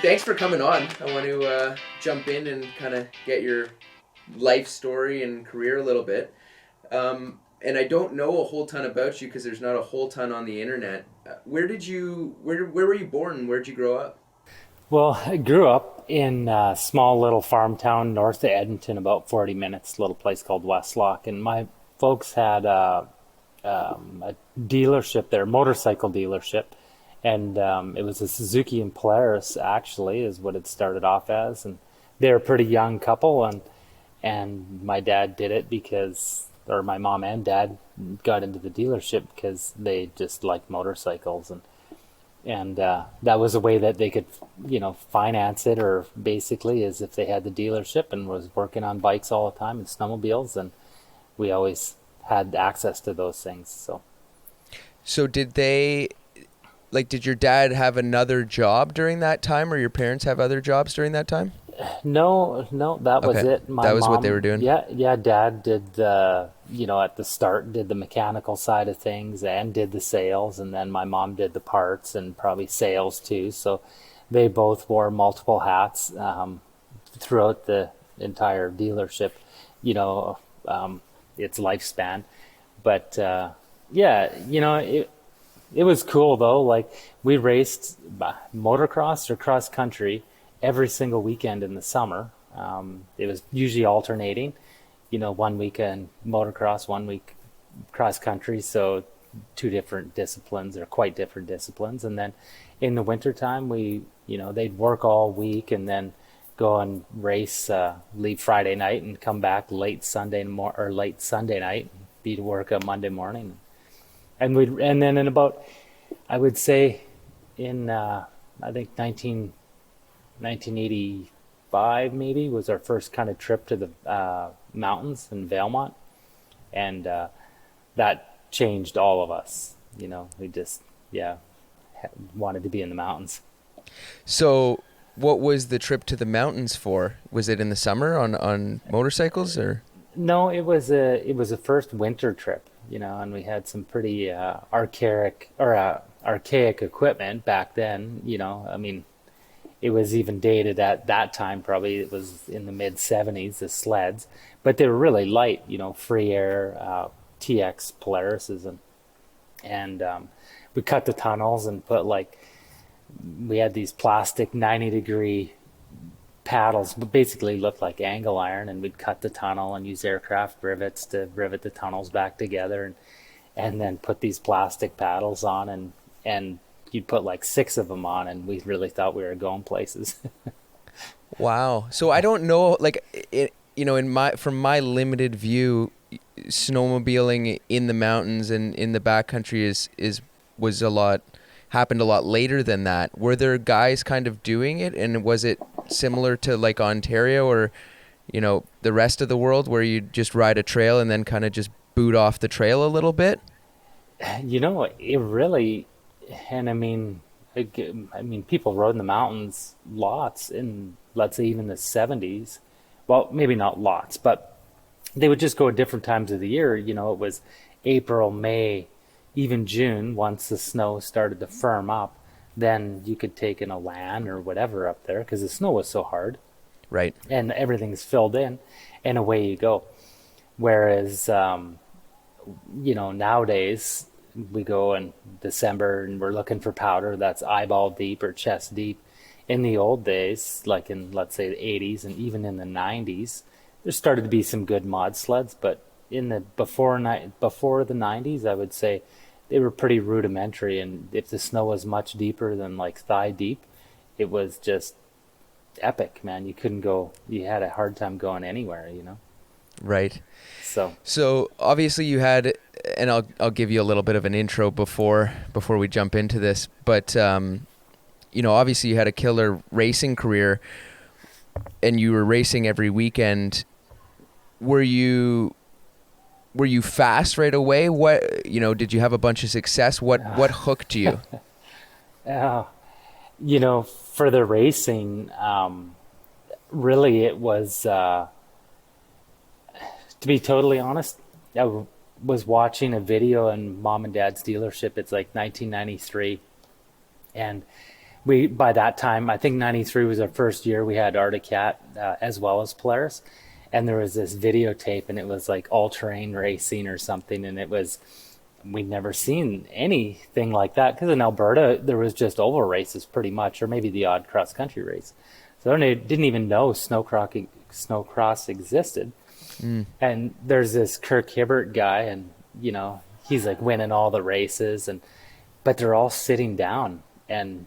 thanks for coming on. I want to jump in and kind of get your life story and career a little bit. And I don't know a whole ton about you because there's not a whole ton on the internet. Where were you born? Where'd you grow up? Well, I grew up in a small little farm town north of Edmonton, about 40 minutes, a little place called Westlock. And my folks had a dealership there, motorcycle dealership. And it was a Suzuki and Polaris, actually, is what it started off as. And they were a pretty young couple. And my dad did it or my mom and dad got into the dealership because they just liked motorcycles. And that was a way that they could, finance it, or basically as if they had the dealership and was working on bikes all the time and snowmobiles, and we always had access to those things. So did your dad have another job during that time, or your parents have other jobs during that time? No, that was it. That was what they were doing? Yeah, Dad did at the start, did the mechanical side of things and did the sales, and then my mom did the parts and probably sales too. So they both wore multiple hats throughout the entire dealership, its lifespan. But it was cool though. Like, we raced motocross or cross country every single weekend in the summer. It was usually alternating, 1 weekend motocross, 1 week cross country. So two different disciplines, or quite different disciplines. And then in the wintertime, they'd work all week and then go and race, leave Friday night and come back late Sunday night, be to work on Monday morning. And then in about, I would say in, I think 1985 maybe was our first kind of trip to the mountains in Valemont, and that changed all of us. We just wanted to be in the mountains. So what was the trip to the mountains for? Was it in the summer on motorcycles, or? No, it was a first winter trip, and we had some pretty archaic equipment back then. It was even dated at that time. Probably it was in the mid 70s, the sleds, but they were really light, free air, TX Polarises, and we cut the tunnels and we had these plastic 90-degree paddles, but basically looked like angle iron, and we'd cut the tunnel and use aircraft rivets to rivet the tunnels back together, and then put these plastic paddles on, and you'd put 6 of them on, and we really thought we were going places. Wow. So I don't know, from my limited view, snowmobiling in the mountains and in the backcountry happened a lot later than that. Were there guys kind of doing it, and was it similar to Ontario or the rest of the world, where you just ride a trail and then kind of just boot off the trail a little bit? It really, and people rode in the mountains lots in, let's say, even the 70s. Well, maybe not lots, but they would just go at different times of the year. It was April, May, even June. Once the snow started to firm up, then you could take in a LAN or whatever up there, because the snow was so hard. Right. And everything's filled in, and away you go. Whereas, nowadays we go in December and we're looking for powder that's eyeball deep or chest deep. In the old days, like in, let's say, the 80s and even in the 90s, there started to be some good mod sleds, but in the before the 90s, I would say they were pretty rudimentary, and if the snow was much deeper than thigh deep, it was just epic, man. You had a hard time going anywhere, Right. So obviously you had, and I'll give you a little bit of an intro before we jump into this, but obviously you had a killer racing career, and you were racing every weekend. Were you fast right away? What, did you have a bunch of success? What hooked you? For the racing, really it was, to be totally honest, I was watching a video in Mom and Dad's dealership. It's 1993. And by that time, I think 93 was our first year, we had Arctic Cat as well as Polaris. And there was this videotape, and it was like all-terrain racing or something. And we'd never seen anything like that, because in Alberta, there was just oval races pretty much, or maybe the odd cross-country race. So I didn't even know snowcross existed. And there's this Kirk Hibbert guy, and, he's like winning all the races, but they're all sitting down. And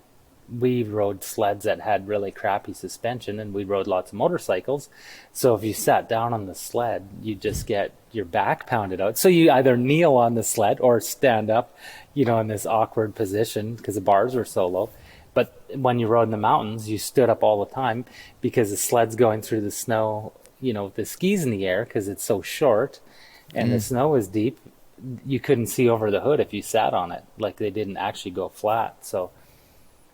we rode sleds that had really crappy suspension, and we rode lots of motorcycles. So if you sat down on the sled, you just get your back pounded out. So you either kneel on the sled or stand up, in this awkward position because the bars were so low. But when you rode in the mountains, you stood up all the time because the sled's going through the snow, with the skis in the air because it's so short and the snow is deep. You couldn't see over the hood if you sat on it. Like, they didn't actually go flat. So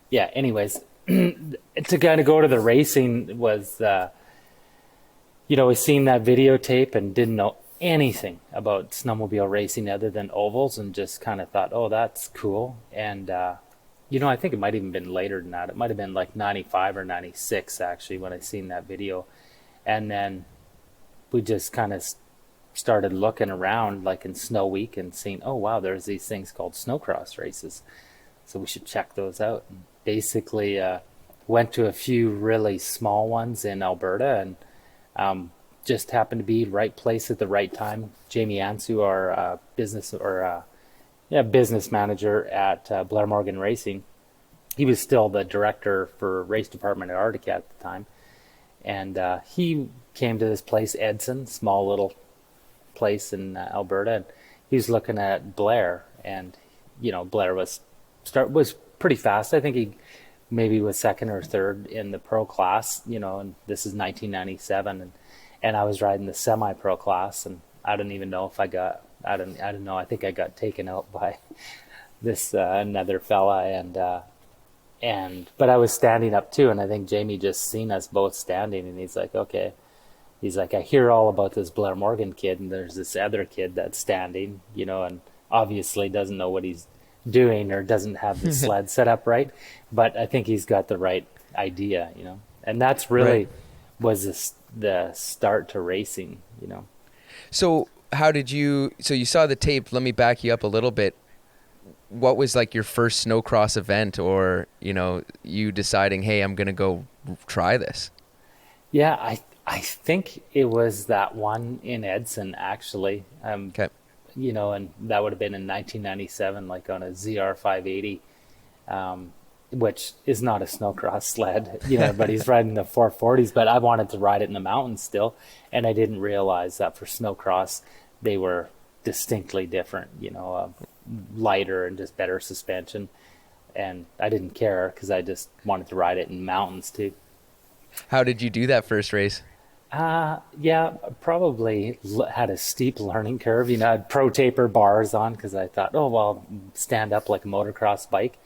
yeah, anyways, to kind of go to the racing was, we seen that videotape and didn't know anything about snowmobile racing other than ovals, and just kind of thought, oh, that's cool. And, I think it might even been later than that. It might have been like 95 or 96, actually, when I seen that video. And then we just kind of started looking around, like in Snow Week, and seeing, oh, wow, there's these things called snowcross races. So we should check those out. And basically went to a few really small ones in Alberta, and just happened to be right place at the right time. Jamie Ansu, our business manager at Blair Morgan Racing, he was still the director for race department at Arctic at the time, and he came to this place, Edson, small little place in Alberta, and he was looking at Blair, and Blair was pretty fast. I think he maybe was second or third in the pro class, and this is 1997, and I was riding the semi-pro class, and I don't even know if I don't know. I think I got taken out by this another fella, but I was standing up too, and I think Jamie just seen us both standing, and he's like, okay. He's like, I hear all about this Blair Morgan kid, and there's this other kid that's standing, and obviously doesn't know what he's doing or doesn't have the sled set up right, but I think he's got the right idea, and that's really was the start to racing, So so you saw the tape. Let me back you up a little bit. What was like your first snowcross event, or, you deciding, hey, I'm going to go try this? Yeah, I think it was that one in Edson, actually. Okay. And that would have been in 1997, like on a ZR 580, which is not a snowcross sled, but he's riding the 440s, but I wanted to ride it in the mountains still. And I didn't realize that for snowcross, they were distinctly different, lighter and just better suspension. And I didn't care because I just wanted to ride it in mountains too. How did you do that first race? Yeah, probably had a steep learning curve. I had pro taper bars on because I thought, oh, well, stand up like a motocross bike,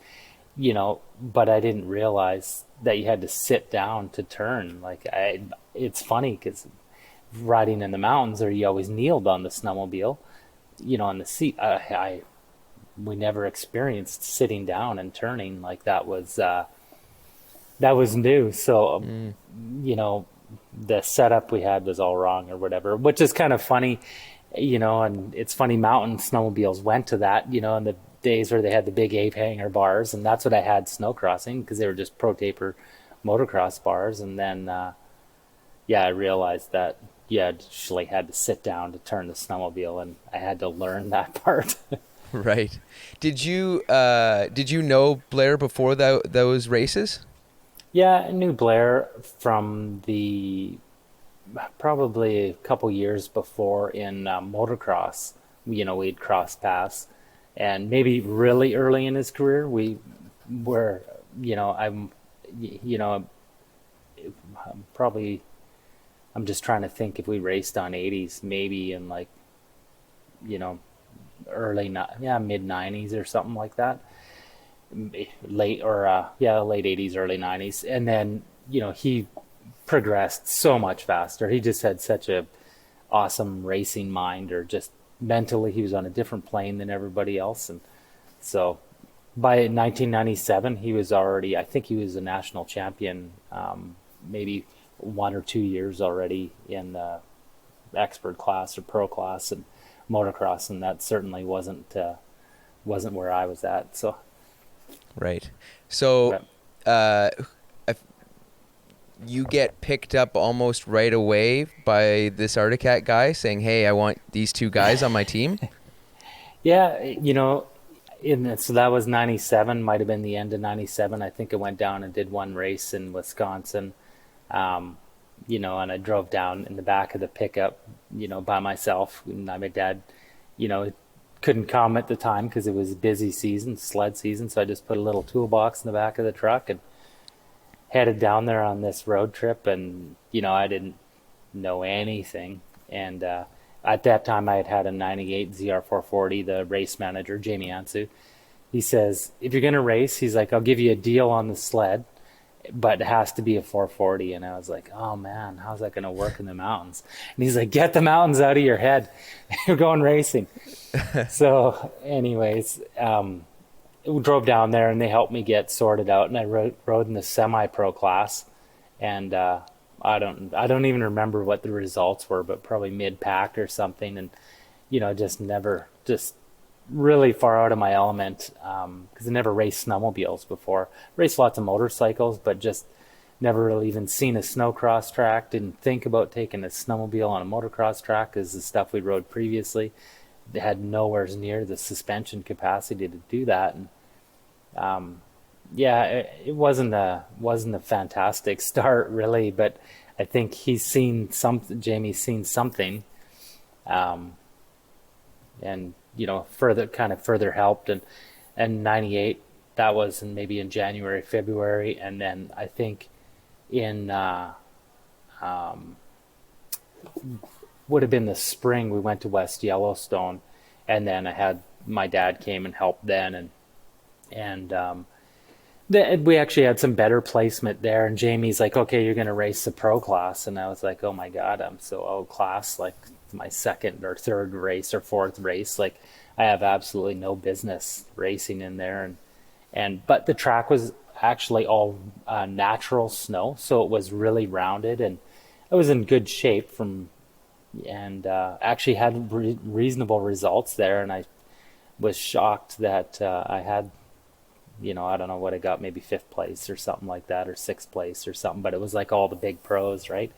but I didn't realize that you had to sit down to turn. It's funny because riding in the mountains, or you always kneeled on the snowmobile, on the seat. We never experienced sitting down and turning. Like that was new. So, the setup we had was all wrong or whatever, which is kind of funny, and it's funny mountain snowmobiles went to that, in the days where they had the big ape hanger bars, and that's what I had snowcrossing because they were just pro taper motocross bars. And then, I realized that you actually had to sit down to turn the snowmobile, and I had to learn that part. Right. Did you know Blair before those races? Yeah, I knew Blair from probably a couple years before in motocross. We'd cross paths, and maybe really early in his career, we were, I'm just trying to think if we raced on 80s, maybe in like, mid 90s or something like that. Late 80s, early 90s. And then, he progressed so much faster. He just had such a awesome racing mind, or just mentally he was on a different plane than everybody else. And so by 1997, he was already, I think he was a national champion, maybe 1 or 2 years already in the expert class or pro class and motocross, and that certainly wasn't where I was at. So, right. So, you get picked up almost right away by this Arctic guy saying, "Hey, I want these two guys on my team." Yeah, so that was 97, might have been the end of 97. I think I went down and did one race in Wisconsin, and I drove down in the back of the pickup, by myself. And my dad, couldn't come at the time because it was busy season, sled season. So I just put a little toolbox in the back of the truck and headed down there on this road trip. And, I didn't know anything. And at that time I had a 98 ZR440, the race manager, Jamie Ansu. He says, if you're going to race, he's like, I'll give you a deal on the sled, but it has to be a 440. And I was like, oh man, how's that going to work in the mountains? And he's like, get the mountains out of your head. You're going racing. So anyways, we drove down there and they helped me get sorted out, and I rode in the semi-pro class, and I don't even remember what the results were, but probably mid-pack or something. And just really far out of my element, because I never raced snowmobiles before. Raced lots of motorcycles, but just never really even seen a snowcross track. Didn't think about taking a snowmobile on a motocross track, because the stuff we rode previously, they had nowhere near the suspension capacity to do that. And it wasn't a fantastic start really, but I think Jamie's seen something, and further helped. And 98, that was maybe in January, February, and then I think in would have been the spring, we went to West Yellowstone, and then my dad came and helped then, and we actually had some better placement there. And Jamie's like, okay, you're going to race the pro class. And I was like, oh my God, I'm so old class, like my second or third race or fourth race. Like I have absolutely no business racing in there. But the track was actually all natural snow. So it was really rounded, and I was in good shape actually had reasonable results there. And I was shocked that I had, I don't know what I got, maybe 5th place or something like that, or 6th place or something, but it was like all the big pros, right?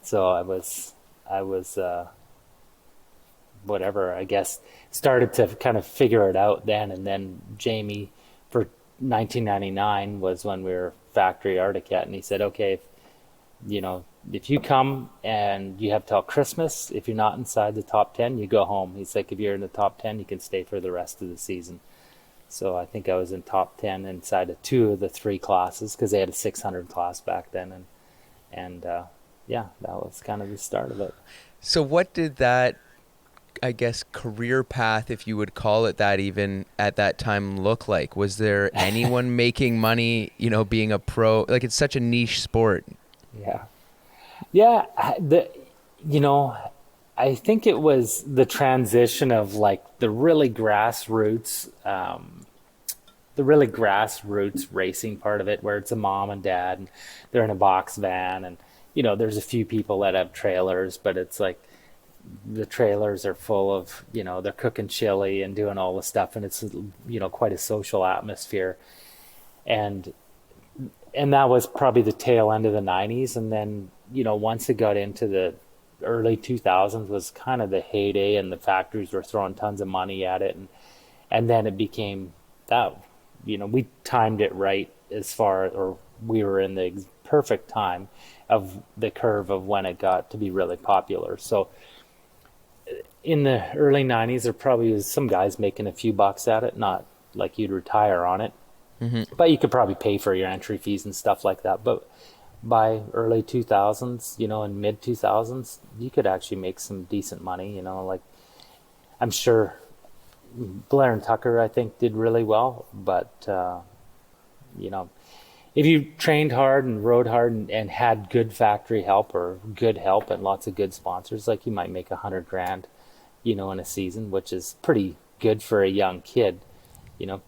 So I was whatever, I guess, started to kind of figure it out then. And then Jamie, for 1999 was when we were factory Arctic, and he said, okay, if you come and you have till Christmas, if you're not inside the top 10, you go home. He's like, if you're in the top 10, you can stay for the rest of the season. So I think I was in top 10 inside of 2 of the 3 classes, because they had a 600 class back then. And that was kind of the start of it. So what did that, I guess, career path, if you would call it that, even at that time look like? Was there anyone making money, being a pro? Like, it's such a niche sport. Yeah. I think it was the transition of like the really grassroots racing part of it, where it's a mom and dad and they're in a box van, and there's a few people that have trailers, but it's like the trailers are full of, they're cooking chili and doing all the stuff, and it's quite a social atmosphere. And that was probably the tail end of the 90s. And then once it got into the early 2000s was kind of the heyday, and the factories were throwing tons of money at it, and then it became that, we timed it right, or we were in the perfect time of the curve of when it got to be really popular. So in the early 90s, there probably was some guys making a few bucks at it, not like you'd retire on it, but you could probably pay for your entry fees and stuff like that. But by early 2000s, and mid 2000s, you could actually make some decent money, like I'm sure Blair and Tucker, I think, did really well. But, if you trained hard and rode hard and had good factory help or good help and lots of good sponsors, like you might make $100,000, in a season, which is pretty good for a young kid.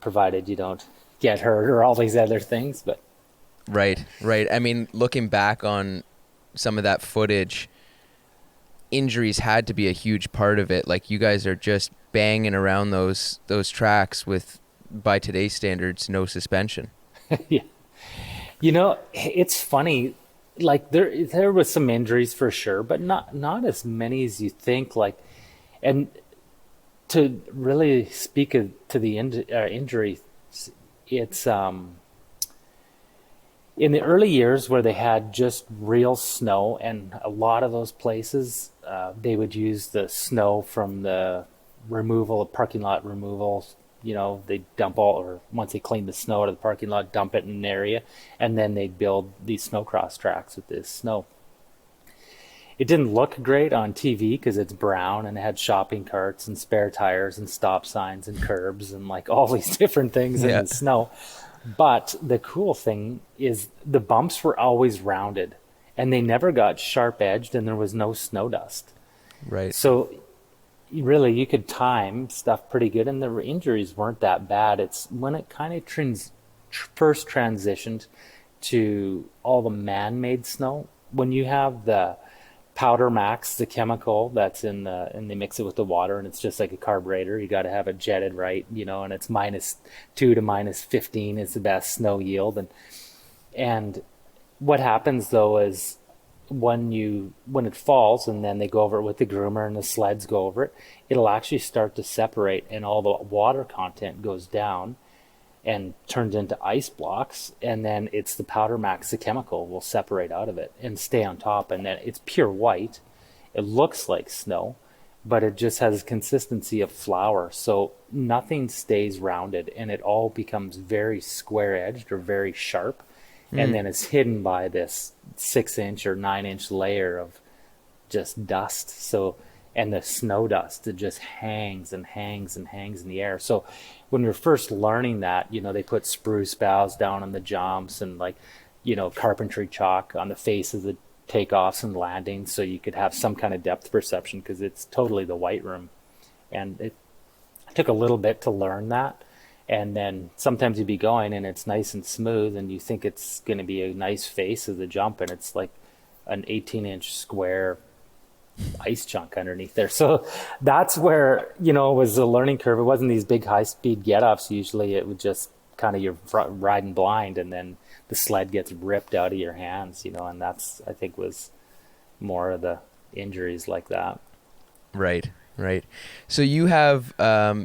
provided you don't get hurt or all these other things. But Right. I mean, looking back on some of that footage, injuries had to be a huge part of it. Like, you guys are just banging around those tracks with, by today's standards, no suspension. yeah, it's funny. Like, there was some injuries for sure, but not as many as you think. Like, and to really speak to the injury, it's in the early years where they had just real snow, and a lot of those places, they would use the snow from the parking lot removal. They dump or once they clean the snow out of the parking lot, dump it in an area, and then they'd build these snowcross tracks with this snow. It didn't look great on TV because it's brown and it had shopping carts and spare tires and stop signs and curbs and like all these different things in the snow. But the cool thing is the bumps were always rounded and they never got sharp edged and there was no snow dust. Right. So really you could time stuff pretty good and the injuries weren't that bad. It's when it kind of first transitioned to all the man-made snow. When you have the powder max, the chemical that's and they mix it with the water and it's just like a carburetor. You got to have it jetted right, and it's -2 to -15 is the best snow yield. And what happens though is when it falls and then they go over it with the groomer and the sleds go over it, it'll actually start to separate and all the water content goes down and turns into ice blocks, and then it's the powder max, the chemical will separate out of it and stay on top, and then it's pure white. It looks like snow, but it just has consistency of flour, so nothing stays rounded and it all becomes very square edged or very sharp, and then it's hidden by this 6-inch or 9-inch layer of just dust. And the snow dust, it just hangs and hangs and hangs in the air. So when you're first learning that, they put spruce boughs down on the jumps and carpentry chalk on the face of the takeoffs and landings so you could have some kind of depth perception because it's totally the white room. And it took a little bit to learn that. And then sometimes you'd be going and it's nice and smooth and you think it's going to be a nice face of the jump and it's like an 18-inch square ice chunk underneath there. So that's where, it was a learning curve. It wasn't these big high-speed get-offs. Usually it would just kind of you're riding blind and then the sled gets ripped out of your hands, and that's, I think, was more of the injuries like that. Right. So you have,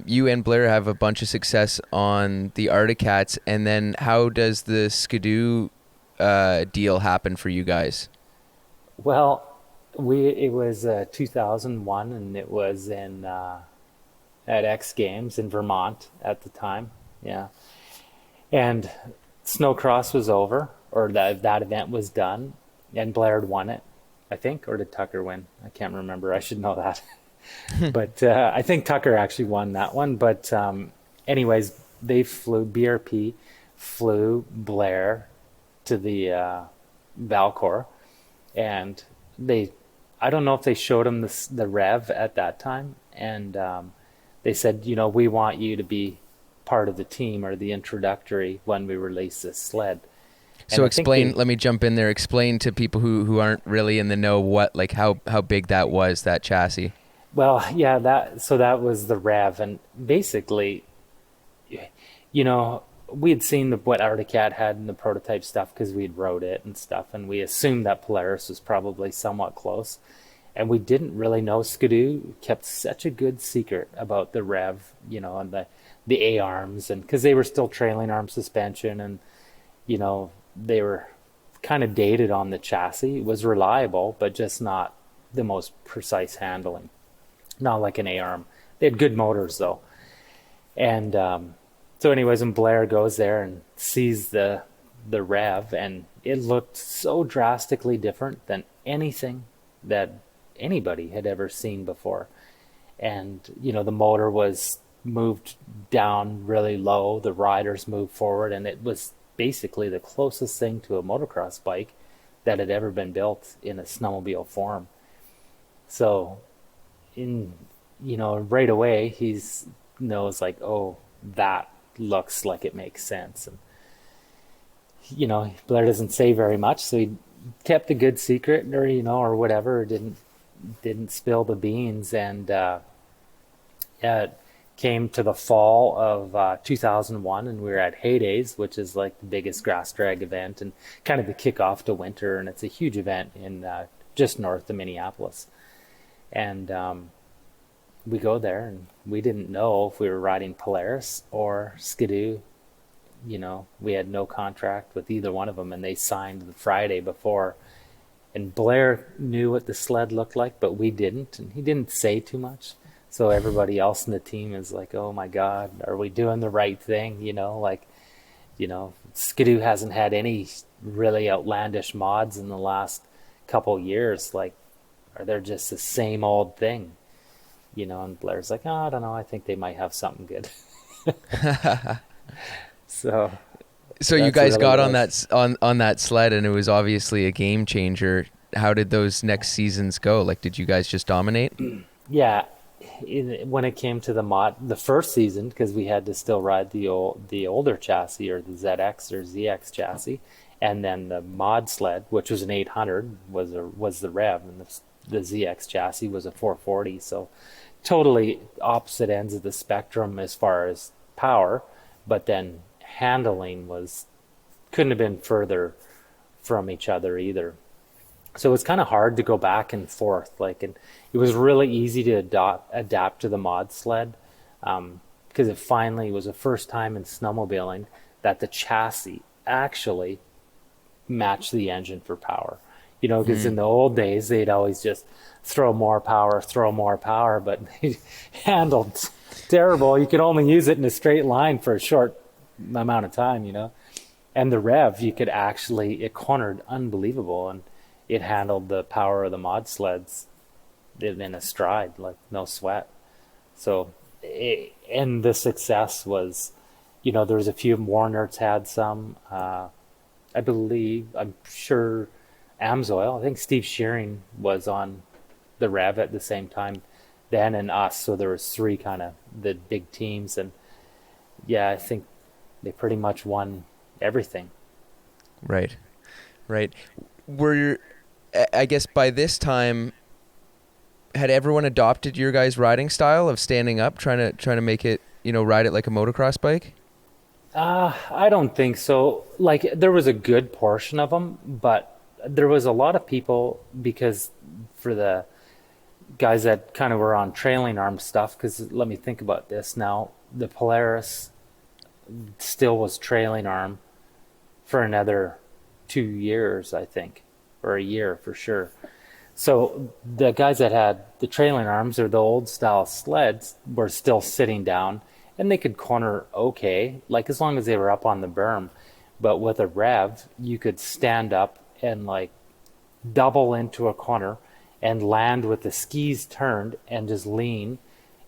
you and Blair have a bunch of success on the Arcticats, and then how does the Skidoo deal happen for you guys? Well, it was 2001 and it was in at X Games in Vermont at the time. Yeah. And snowcross was over, or that event was done, and Blair had won it, I think, or did Tucker win? I can't remember. I should know that. But I think Tucker actually won that one. But anyways, BRP flew Blair to the Valcour, and I don't know if they showed him the Rev at that time, and they said, we want you to be part of the team or the introductory when we release this sled. And so explain, let me jump in there, explain to people who aren't really in the know how big that was, that chassis. Well, yeah, that was the Rev, and basically, we had seen what Arcticat had in the prototype stuff because we'd rode it and stuff, and we assumed that Polaris was probably somewhat close. And we didn't really know. Skidoo kept such a good secret about the Rev, and the A-arms, and because they were still trailing arm suspension, and, they were kind of dated on the chassis. It was reliable, but just not the most precise handling. Not like an A-arm. They had good motors, though. And so anyways, when Blair goes there and sees the Rev, and it looked so drastically different than anything that anybody had ever seen before. And, the motor was moved down really low, the riders moved forward, and it was basically the closest thing to a motocross bike that had ever been built in a snowmobile form. So right away he knows like, oh, that looks like it makes sense. And, you know, Blair doesn't say very much, so he kept a good secret, or, you know, or whatever, didn't spill the beans. And it came to the fall of 2001, and we were at Heydays, which is like the biggest grass drag event and kind of the kickoff to winter, and it's a huge event in just north of Minneapolis. And we go there, and we didn't know if we were riding Polaris or Skidoo. You know, we had no contract with either one of them, and they signed the Friday before. And Blair knew what the sled looked like, but we didn't, and he didn't say too much. So everybody else in the team is like, oh my God, are we doing the right thing? You know, like, you know, Skidoo hasn't had any really outlandish mods in the last couple years. Like, are they just the same old thing? You know, and Blair's like, oh, I don't know, I think they might have something good. So you guys got on that sled, and it was obviously a game changer. How did those next seasons go? Like, did you guys just dominate? Yeah, when it came to the first season, because we had to still ride the older chassis, or the ZX or ZX chassis, and then the mod sled, which was an 800, was the Rev, and the ZX chassis was a 440. So totally opposite ends of the spectrum as far as power, but then handling couldn't have been further from each other either. So it was kind of hard to go back and forth. Like, and it was really easy to adapt to the mod sled, because it finally was the first time in snowmobiling that the chassis actually matched the engine for power. You know, because in the old days they'd always just throw more power, but they handled terrible. You could only use it in a straight line for a short amount of time, you know. And the Rev, it cornered unbelievable, and it handled the power of the mod sleds in a stride, like no sweat. So, and the success was, you know, there was a few Warner's had some, I'm sure Amsoil, I think Steve Shearing was on the Rev at the same time then, and us. So there was three kind of the big teams, and yeah, I think they pretty much won everything. Right. I guess by this time, had everyone adopted your guys' riding style of standing up, trying to make it, you know, ride it like a motocross bike? I don't think so. Like, there was a good portion of them, but there was a lot of people, because for the guys that kind of were on trailing arm stuff, because let me think about this now, the Polaris still was trailing arm for another 2 years, I think, or a year for sure. So the guys that had the trailing arms, or the old style sleds, were still sitting down, and they could corner okay, like as long as they were up on the berm. But with a Rev, you could stand up and like double into a corner and land with the skis turned and just lean.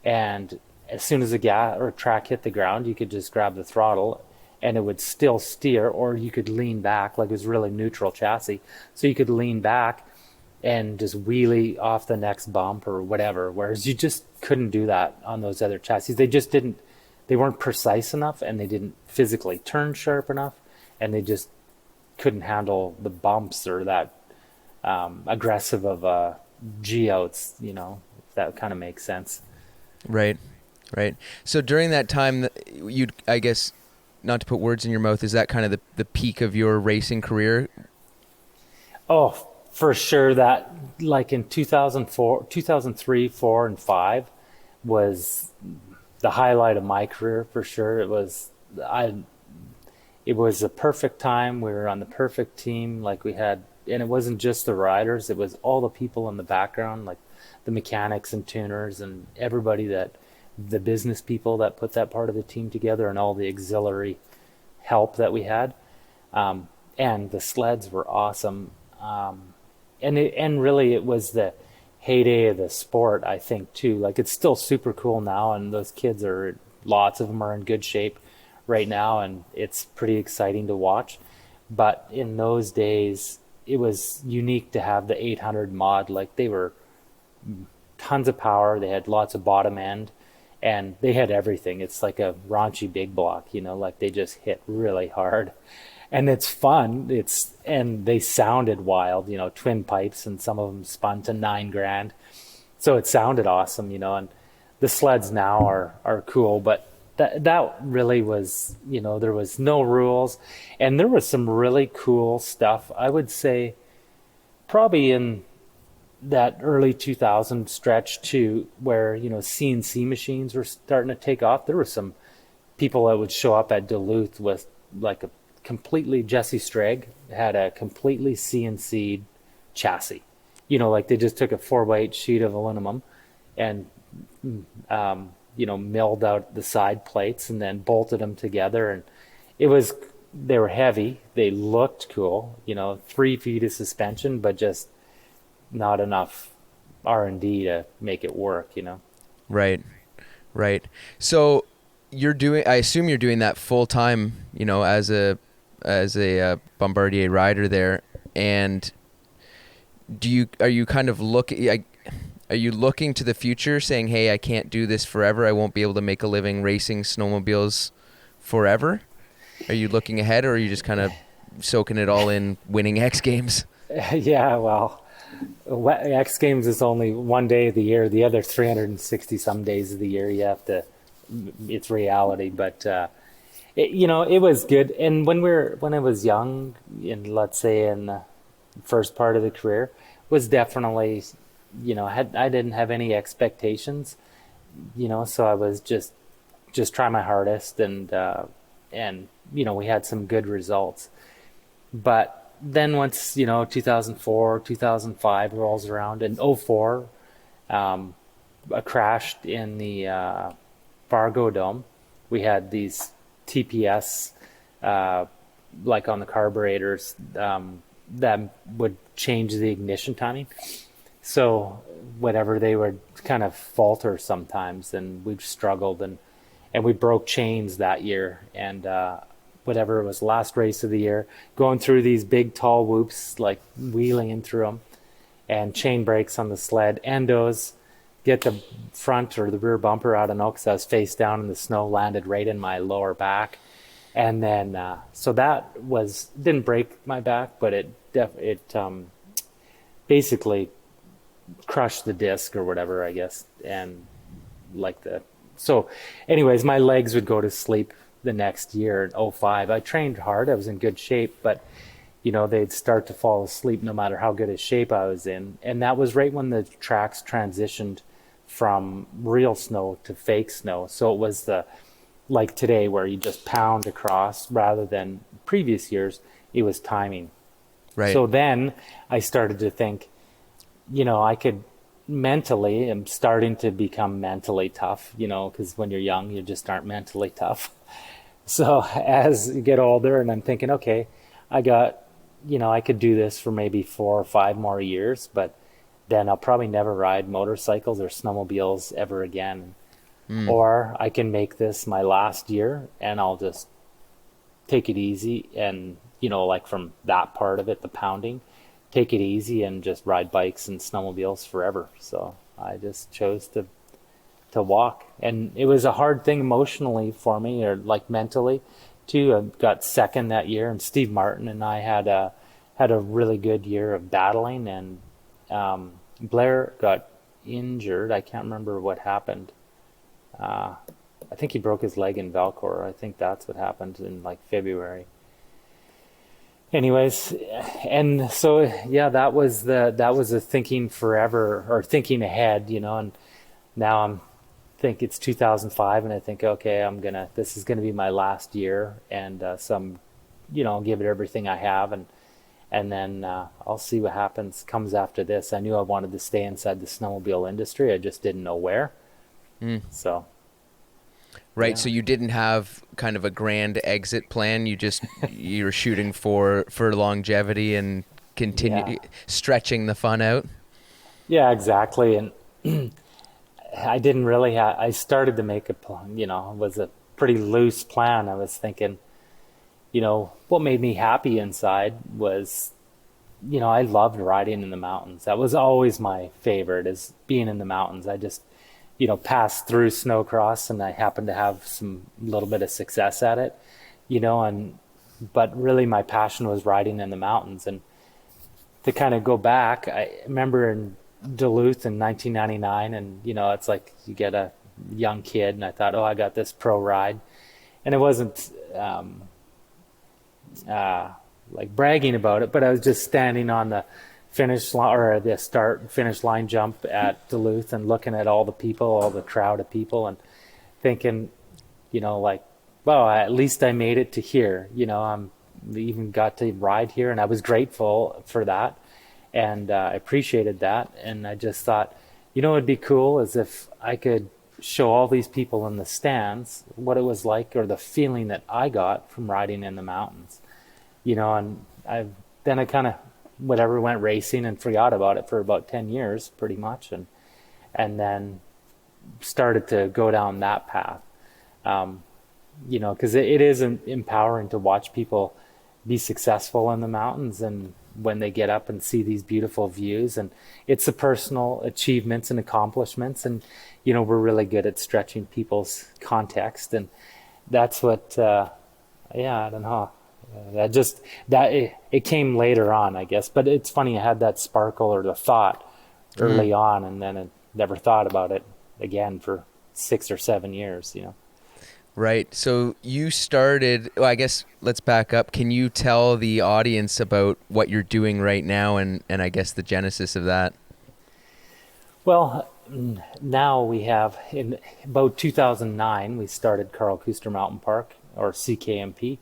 And as soon as the gas or track hit the ground, you could just grab the throttle and it would still steer, or you could lean back, like it was really neutral chassis. So you could lean back and just wheelie off the next bump or whatever. Whereas you just couldn't do that on those other chassis. They weren't precise enough, and they didn't physically turn sharp enough, and they just couldn't handle the bumps or that aggressive of G-outs, you know, if that kind of makes sense. Right. So during that time, I guess, not to put words in your mouth, is that kind of the peak of your racing career? Oh, for sure. That, like in 2004, 2003, 4, and 5 was the highlight of my career for sure. It was a perfect time. We were on the perfect team. Like we had, and it wasn't just the riders, it was all the people in the background, like the mechanics and tuners and everybody, the business people that put that part of the team together, and all the auxiliary help that we had. And the sleds were awesome. And really it was the heyday of the sport, I think, too. Like, it's still super cool now, and those kids lots of them are in good shape right now, and it's pretty exciting to watch. But in those days, it was unique to have the 800 mod. Like, they were tons of power, they had lots of bottom end, and they had everything. It's like a raunchy big block, like they just hit really hard. And it's fun. And they sounded wild, twin pipes, and some of them spun to $9,000. So it sounded awesome, and the sleds now are cool, but that really was, there was no rules, and there was some really cool stuff. I would say probably in that early 2000 stretch too, where, CNC machines were starting to take off. There were some people that would show up at Duluth with like Jesse Stragg had a completely CNC'd chassis. Like they just took a 4x8 sheet of aluminum and, milled out the side plates and then bolted them together. And they were heavy. They looked cool, 3 feet of suspension, but just not enough R&D to make it work, Right. So I assume you're doing that full time, as a Bombardier rider there. And are you kind of are you looking to the future saying, hey, I can't do this forever. I won't be able to make a living racing snowmobiles forever? Are you looking ahead, or are you just kind of soaking it all in, winning X Games? Yeah, well, X Games is only one day of the year. The other 360 some days of the year, it's reality. But it was good. And when I was young, let's say in the first part of the career, was definitely, I didn't have any expectations, so I was just try my hardest, and we had some good results. But then once 2004, 2005 rolls around, and 2004, I crashed in the Fargo Dome. We had these TPS like on the carburetors that would change the ignition timing. So whatever, they would kind of falter sometimes, and we've struggled, and we broke chains that year. And whatever, it was last race of the year, going through these big tall whoops, like wheeling in through them, and chain breaks on the sled. Endos, get the front or the rear bumper out of no, because I was face down in the snow, landed right in my lower back. And then, so that didn't break my back, but it basically crushed the disc or whatever, I guess. And so anyways, my legs would go to sleep the next year in 2005. I trained hard. I was in good shape, but they'd start to fall asleep no matter how good a shape I was in. And that was right when the tracks transitioned from real snow to fake snow. So it was like today, where you just pound across, rather than previous years, it was timing. Right. So then I started to think, I could mentally, I'm starting to become mentally tough, because when you're young, you just aren't mentally tough. So as you get older, and I'm thinking, okay, I could do this for maybe 4 or 5 more years, but then I'll probably never ride motorcycles or snowmobiles ever again. Or I can make this my last year, and I'll just take it easy, and like from that part of it, the pounding, take it easy and just ride bikes and snowmobiles forever. So I just chose to walk, and it was a hard thing emotionally for me, or like mentally too. I got second that year, and Steve Martin and I had a really good year of battling, and Blair got injured. I can't remember what happened. I think he broke his leg in Valcourt. I think that's what happened in like February. Anyways, and so yeah, that was the thinking forever, or thinking ahead, and now think it's 2005, and I think, okay, this is gonna be my last year, and I'll give it everything I have, and then I'll see what comes after this. I knew I wanted to stay inside the snowmobile industry. I just didn't know where. So. Right. Yeah. So you didn't have kind of a grand exit plan. You were shooting for longevity and continue stretching the fun out. Yeah, exactly. And I didn't really I started to make a plan, it was a pretty loose plan. I was thinking, what made me happy inside was, I loved riding in the mountains. That was always my favorite, is being in the mountains. I just pass through snowcross, and I happened to have some little bit of success at it, but really my passion was riding in the mountains. And to kind of go back, I remember in Duluth in 1999, and it's like you get a young kid, and I thought, oh, I got this pro ride, and it wasn't like bragging about it, but I was just standing on the finish line, or the start finish line jump at Duluth, and looking at all the crowd of people, and thinking, like, well, at least I made it to here. I'm even got to ride here, and I was grateful for that, and I appreciated that. And I just thought, it'd be cool as if I could show all these people in the stands what it was like, or the feeling that I got from riding in the mountains. And I kind of went racing and forgot about it for about 10 years pretty much, and then started to go down that path. Because it is empowering to watch people be successful in the mountains, and when they get up and see these beautiful views, and it's the personal achievements and accomplishments, and we're really good at stretching people's context, and that's what I don't know, it came later on, I guess. But it's funny, I had that sparkle or the thought early on, and then I never thought about it again for 6 or 7 years. Right. So you started, well, I guess let's back up. Can you tell the audience about what you're doing right now, and I guess the genesis of that? Well, now we have, in about 2009, we started Carl Kuster Mountain Park, or CKMP,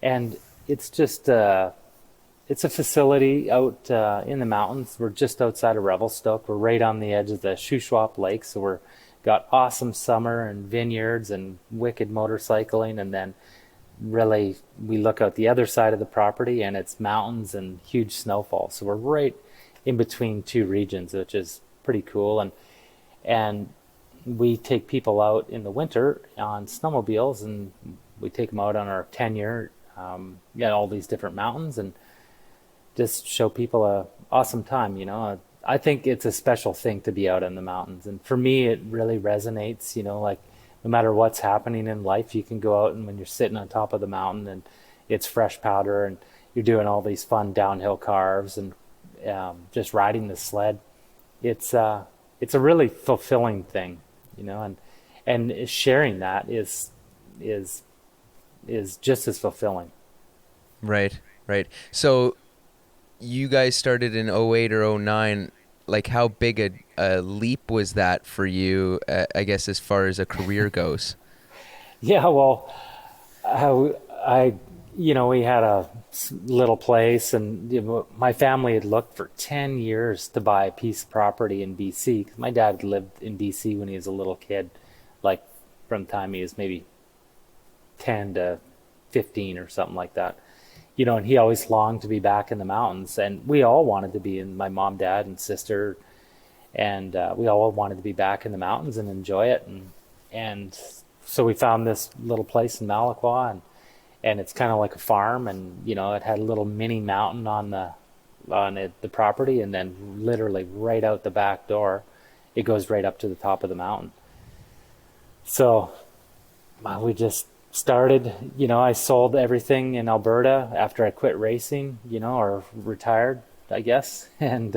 and it's just it's a facility out in the mountains. We're just outside of Revelstoke. We're right on the edge of the Shuswap Lake, so we're got awesome summer and vineyards and wicked motorcycling, and then really we look out the other side of the property and it's mountains and huge snowfall. So we're right in between two regions, which is pretty cool. And we take people out in the winter on snowmobiles, and we take them out on our tenure, all these different mountains, and just show people a awesome time. I think it's a special thing to be out in the mountains. And for me, it really resonates, like no matter what's happening in life, you can go out, and when you're sitting on top of the mountain and it's fresh powder and you're doing all these fun downhill carves and just riding the sled, it's a really fulfilling thing, and sharing that is just as fulfilling. Right. So you guys started in 08 or 09. Like, how big a leap was that for you, I guess, as far as a career goes? Yeah, well, we had a little place, and my family had looked for 10 years to buy a piece of property in BC, because my dad lived in BC when he was a little kid, like from the time he was maybe 10 to 15 or something like that. And he always longed to be back in the mountains, and we all wanted to be in, my mom, dad, and sister, and we all wanted to be back in the mountains and enjoy it. And so we found this little place in Malaqua, and it's kind of like a farm, and it had a little mini mountain on the property, and then literally right out the back door, it goes right up to the top of the mountain. So we just started, I sold everything in Alberta after I quit racing, or retired, I guess. And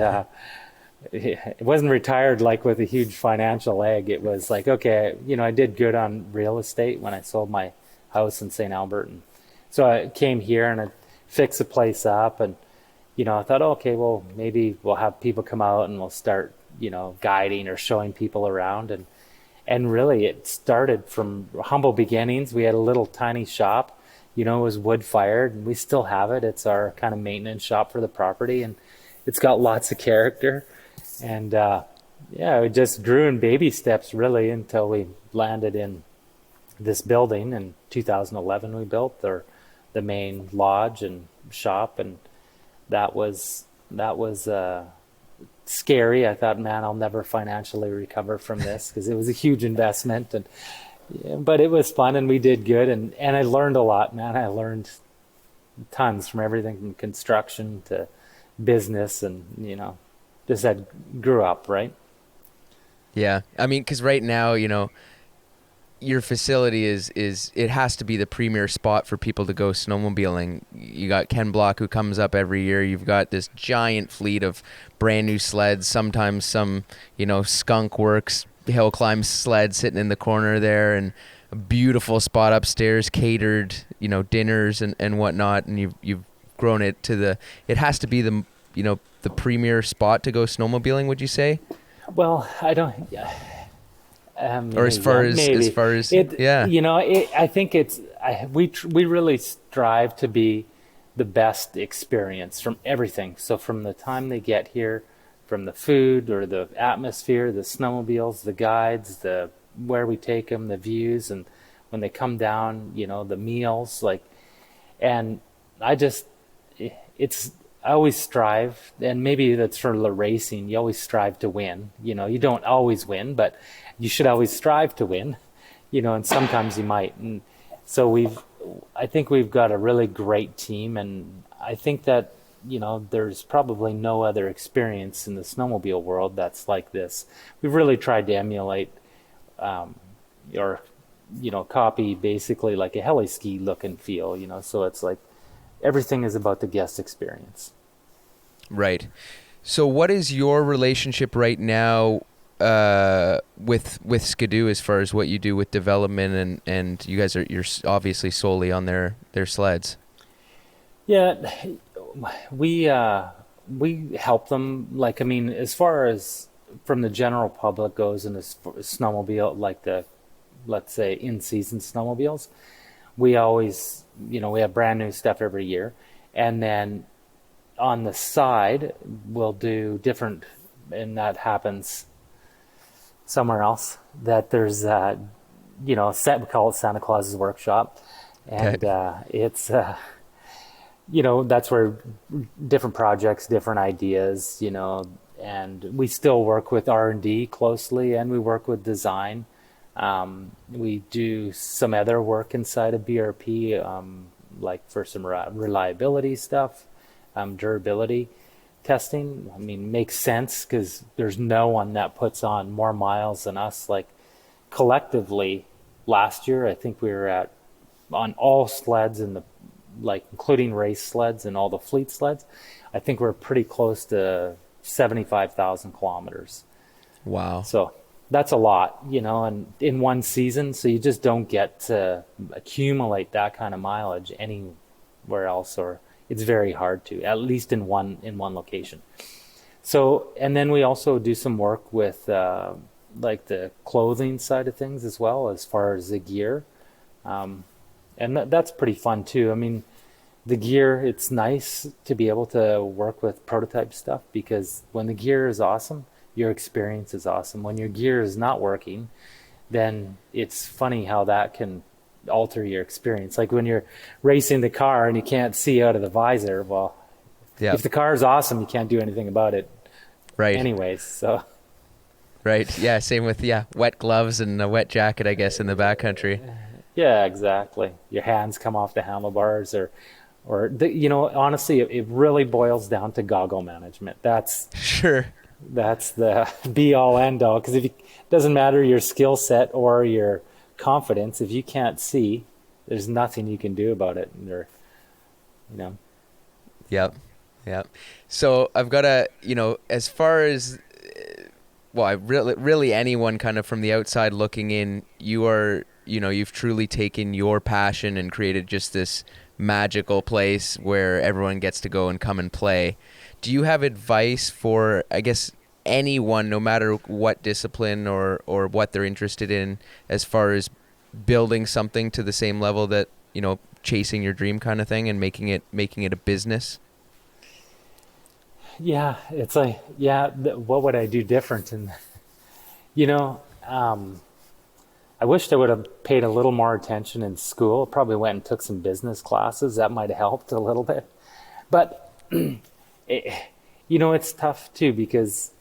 it wasn't retired like with a huge financial leg. It was like, okay, I did good on real estate when I sold my house in St. Albert. And so I came here and I fixed the place up, and, I thought, okay, well, maybe we'll have people come out and we'll start, guiding or showing people around. And really, it started from humble beginnings. We had a little tiny shop, it was wood fired, and we still have it. It's our kind of maintenance shop for the property, and it's got lots of character. And it just grew in baby steps, really, until we landed in this building. In 2011, we built the main lodge and shop, and that was scary. I thought, man, I'll never financially recover from this, because it was a huge investment, but it was fun, and we did good, and I learned a lot, man. I learned tons, from everything from construction to business, and grew up, right? Yeah. I mean, because right now, your facility is it has to be the premier spot for people to go snowmobiling. You got Ken Block, who comes up every year. You've got this giant fleet of brand new sleds, sometimes some Skunk Works hill climb sled sitting in the corner there, and a beautiful spot upstairs, catered dinners and whatnot. And you've grown it to it has to be the the premier spot to go snowmobiling, would you say? Well, I don't. Or as far as yeah. I think we really strive to be the best experience from everything. So from the time they get here, from the food or the atmosphere, the snowmobiles, the guides, the where we take them, the views, and when they come down, the meals, and I always strive, and maybe that's for the racing, you always strive to win. You don't always win, but you should always strive to win, and sometimes you might. And so I think we've got a really great team, and I think that, there's probably no other experience in the snowmobile world that's like this. We've really tried to emulate or copy basically like a heli ski look and feel, so it's like everything is about the guest experience. Right. So what is your relationship right now with Skidoo as far as what you do with development, and you guys you're obviously solely on their sleds? Yeah, we help them. As far as from the general public goes, and as snowmobile, like let's say in-season snowmobiles, we always, we have brand new stuff every year. And then on the side, we'll do different, and that happens somewhere else, that there's, we call it Santa Claus's Workshop. And it's, that's where different projects, different ideas, and we still work with R&D closely, and we work with design. We do some other work inside of BRP, like for some reliability stuff, durability testing. Makes sense because there's no one that puts on more miles than us. Like collectively, last year, I think we were on all sleds including race sleds and all the fleet sleds, I think we're pretty close to 75,000 kilometers. Wow. So that's a lot, and in one season, so you just don't get to accumulate that kind of mileage anywhere else, or it's very hard to, at least in one location. So, and then we also do some work with the clothing side of things as well, as far as the gear. And that's pretty fun too. The gear, it's nice to be able to work with prototype stuff, because when the gear is awesome, your experience is awesome. When your gear is not working, then it's funny how that can alter your experience. Like when you're racing the car and you can't see out of the visor, well, if the car is awesome, you can't do anything about it. Right. Anyways, so. Right. Yeah. Same with, wet gloves and a wet jacket, I guess, in the backcountry. Yeah, exactly. Your hands come off the handlebars, or honestly, it really boils down to goggle management. That's the be all end all. Because it doesn't matter your skill set or your confidence, if you can't see, there's nothing you can do about it. Yep. So I've got as far as, really anyone kind of from the outside looking in, you are, you've truly taken your passion and created just this magical place where everyone gets to go and come and play. Do you have advice for, I guess, anyone, no matter what discipline or what they're interested in, as far as building something to the same level that, chasing your dream kind of thing and making it a business? Yeah, it's like, what would I do different? And, I wished I would have paid a little more attention in school. Probably went and took some business classes. That might have helped a little bit. But, it's tough too, because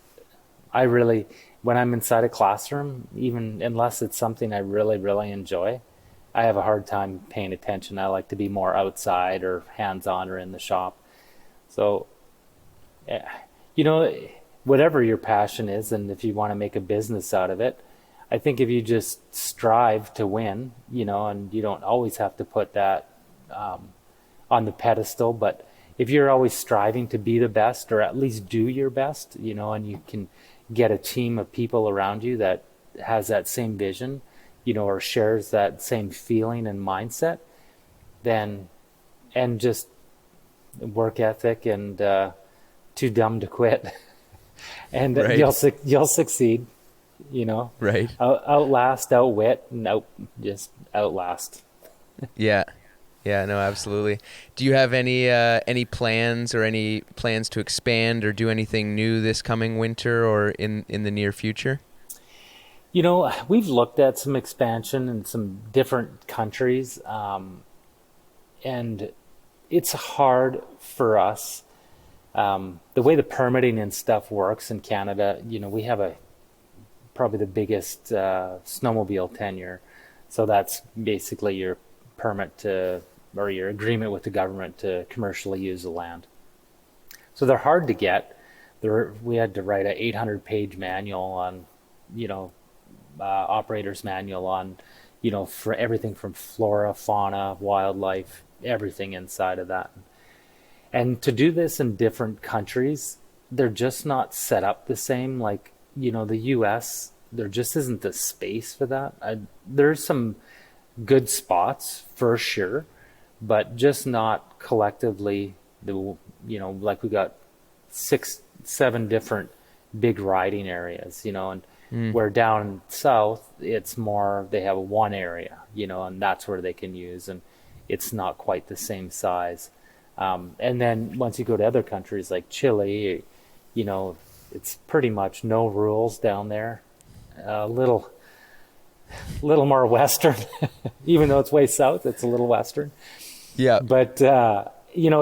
when I'm inside a classroom, even unless it's something I really, really enjoy, I have a hard time paying attention. I like to be more outside or hands-on or in the shop. So, whatever your passion is, and if you want to make a business out of it, I think if you just strive to win, and you don't always have to put that on the pedestal, but if you're always striving to be the best, or at least do your best, and you can get a team of people around you that has that same vision, or shares that same feeling and mindset, then, and just work ethic and too dumb to quit, and right. you'll succeed, Right. Outlast, outwit, and just outlast. Yeah. Yeah, no, absolutely. Do you have any plans to expand or do anything new this coming winter or in the near future? We've looked at some expansion in some different countries, and it's hard for us. The way the permitting and stuff works in Canada, we have probably the biggest snowmobile tenure. So that's basically your permit or your agreement with the government to commercially use the land. So they're hard to get. We had to write a 800-page manual on, operator's manual on, for everything from flora, fauna, wildlife, everything inside of that. And to do this in different countries, they're just not set up the same. Like, the US, there just isn't the space for that. There's some good spots for sure, but just not collectively. Like we got 6-7 different big riding areas, and where down south, it's more, they have one area, and that's where they can use, and it's not quite the same size. And then once you go to other countries like Chile, it's pretty much no rules down there. A little more Western, even though it's way south, it's a little Western. Yeah. But, a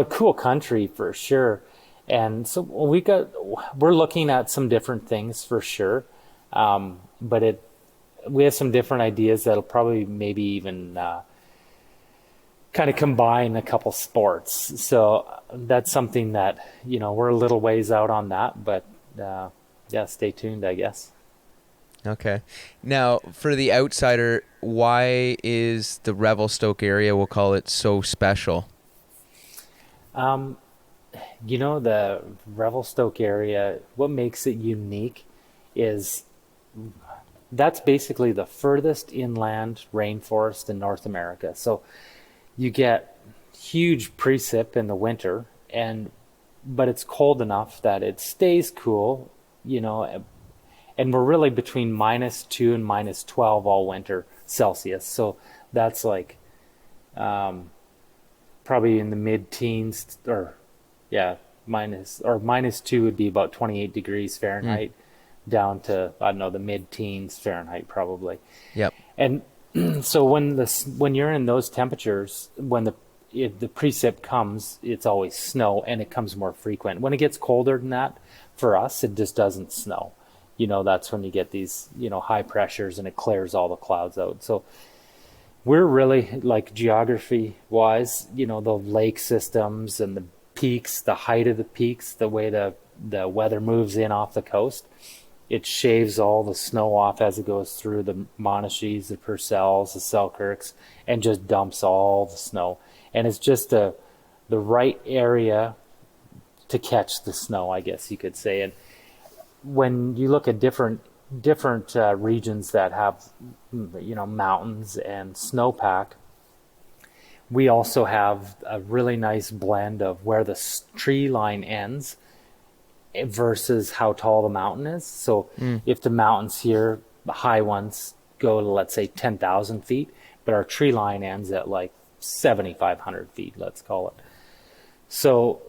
cool country for sure. And so we're looking at some different things for sure. But we have some different ideas that'll probably maybe even kind of combine a couple sports. So that's something that, we're a little ways out on that, but stay tuned, I guess. Okay. Now, for the outsider, why is the Revelstoke area, we'll call it, so special? The Revelstoke area, what makes it unique is that's basically the furthest inland rainforest in North America. So you get huge precip in the winter, but it's cold enough that it stays cool, and we're really between -2 and -12 all winter Celsius. So that's like probably in the mid-teens, -2 would be about 28 degrees Fahrenheit, down to, I don't know, the mid-teens Fahrenheit probably. Yep. And so when you're in those temperatures, when the precip comes, it's always snow, and it comes more frequent. When it gets colder than that, for us, it just doesn't snow. That's when you get these, high pressures, and it clears all the clouds out. So we're really, like, geography wise, the lake systems and the peaks, the height of the peaks, the way the weather moves in off the coast, it shaves all the snow off as it goes through the Monachees, the Purcells, the Selkirks, and just dumps all the snow. And it's just the right area to catch the snow, I guess you could say. And when you look at different regions that have, mountains and snowpack, we also have a really nice blend of where the tree line ends versus how tall the mountain is. So if the mountains here, the high ones, go to, let's say, 10,000 feet, but our tree line ends at like 7,500 feet, let's call it. So,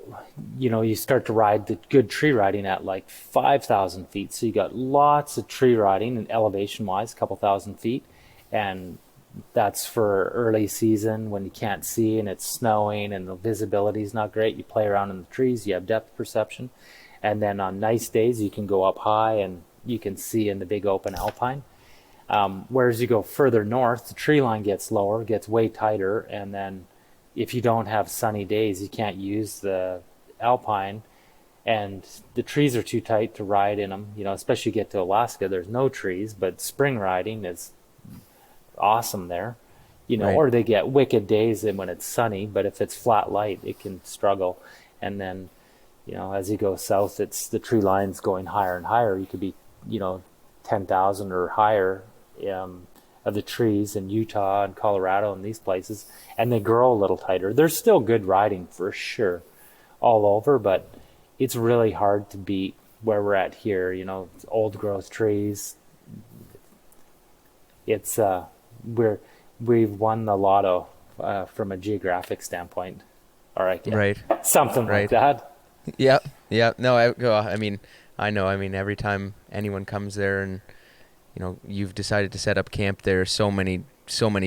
you start to ride the good tree riding at like 5,000 feet. So you got lots of tree riding and elevation wise, a couple thousand feet. And that's for early season when you can't see and it's snowing and the visibility is not great. You play around in the trees, you have depth perception. And then on nice days, you can go up high and you can see in the big open alpine. Whereas you go further north, the tree line gets lower, gets way tighter, and then if you don't have sunny days, you can't use the alpine, and the trees are too tight to ride in them. Especially you get to Alaska, there's no trees, but spring riding is awesome there. Right. Or they get wicked days when it's sunny, but if it's flat light, it can struggle. And then, as you go south, it's the tree lines going higher and higher. You could be, 10,000 or higher of the trees in Utah and Colorado and these places, and they grow a little tighter. There's still good riding for sure all over, but it's really hard to beat where we're at here. It's old growth trees. It's we've won the lotto from a geographic standpoint. All right. Yeah. Right. Something Right. like that. Yeah. Yeah. No, I know. Every time anyone comes there and, you've decided to set up camp there, so many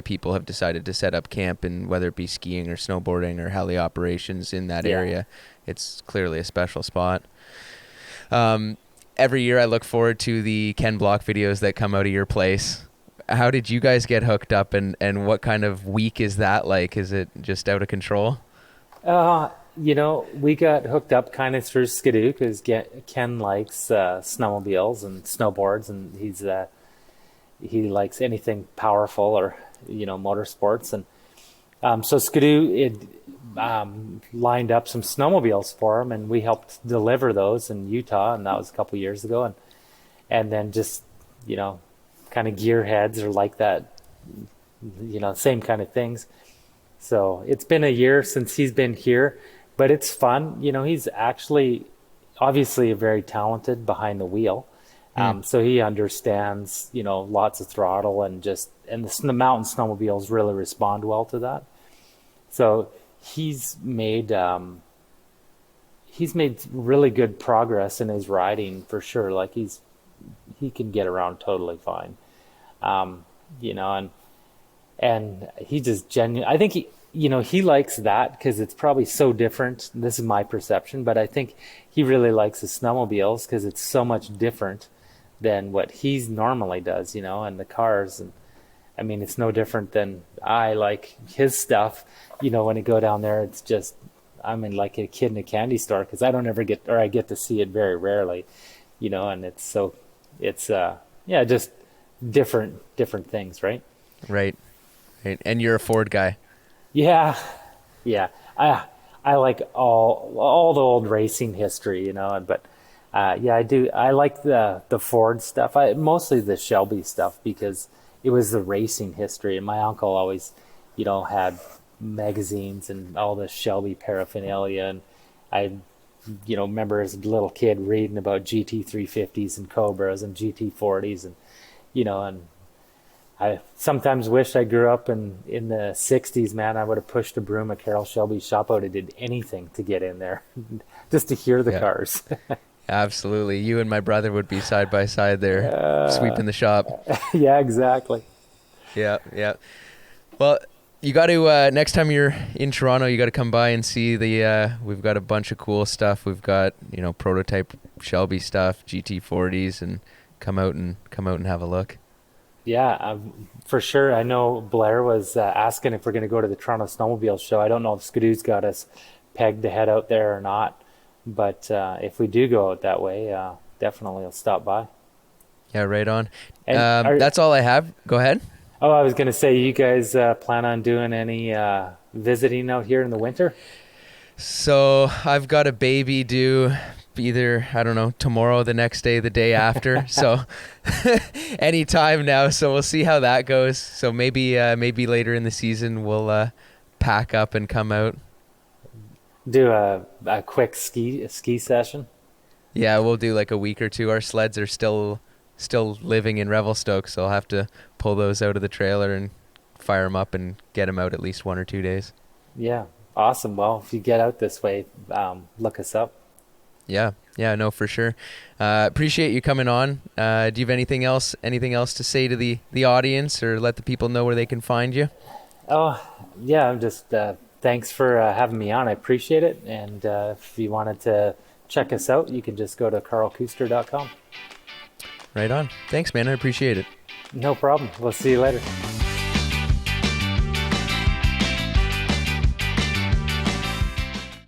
people have decided to set up camp, and whether it be skiing or snowboarding or heli operations in that area, it's clearly a special spot. Every year I look forward to the Ken Block videos that come out of your place. How did you guys get hooked up, and what kind of week is that like? Is it just out of control? We got hooked up kind of through Skidoo because Ken likes snowmobiles and snowboards, and he likes anything powerful or motorsports, and so Skidoo lined up some snowmobiles for him, and we helped deliver those in Utah, and that was a couple years ago, and then just kind of gearheads are like that, same kind of things. So it's been a year since he's been here, but it's fun. He's actually obviously very talented behind the wheel. So he understands, lots of throttle and the mountain snowmobiles really respond well to that. So he's made really good progress in his riding for sure. Like he can get around totally fine. And he just I think he likes that because it's probably so different. This is my perception, but I think he really likes the snowmobiles because it's so much different than what he normally does, and the cars. And it's no different than I like his stuff. When I go down there, it's just, I'm in like a kid in a candy store because I don't ever I get to see it very rarely, and it's just different things, right? Right. And you're a Ford guy. Yeah. I like all the old racing history, but I do. I like the Ford stuff. Mostly the Shelby stuff because it was the racing history, and my uncle always, had magazines and all the Shelby paraphernalia, and I, remember as a little kid reading about GT350s and Cobras and GT40s, and and I sometimes wish I grew up in the 60s, man. I would have pushed a broom at Carroll Shelby's shop out and did anything to get in there just to hear the cars. Absolutely. You and my brother would be side by side there, sweeping the shop. Yeah, exactly. Yeah. Well, you got to, next time you're in Toronto, you got to come by and see we've got a bunch of cool stuff. We've got, prototype Shelby stuff, GT40s, and come out and have a look. Yeah, for sure. I know Blair was asking if we're going to go to the Toronto Snowmobile Show. I don't know if Skidoo's got us pegged to head out there or not, but if we do go out that way, definitely I'll stop by. Yeah, right on. That's all I have. Go ahead. Oh, I was going to say, you guys plan on doing any visiting out here in the winter? So I've got a baby due either, I don't know, tomorrow, the next day, the day after. So anytime now. So we'll see how that goes. So maybe later in the season we'll pack up and come out. Do a quick ski session. Yeah, we'll do like a week or two. Our sleds are still living in Revelstoke, so I'll have to pull those out of the trailer and fire them up and get them out at least 1 or 2 days. Yeah, awesome. Well, if you get out this way, look us up. Yeah, no, for sure. Appreciate you coming on. Do you have anything else to say to the audience, or let the people know where they can find you? Oh, yeah, I'm just thanks for having me on. I appreciate it. And if you wanted to check us out, you can just go to carlkuster.com. Right on. Thanks, man. I appreciate it. No problem. We'll see you later.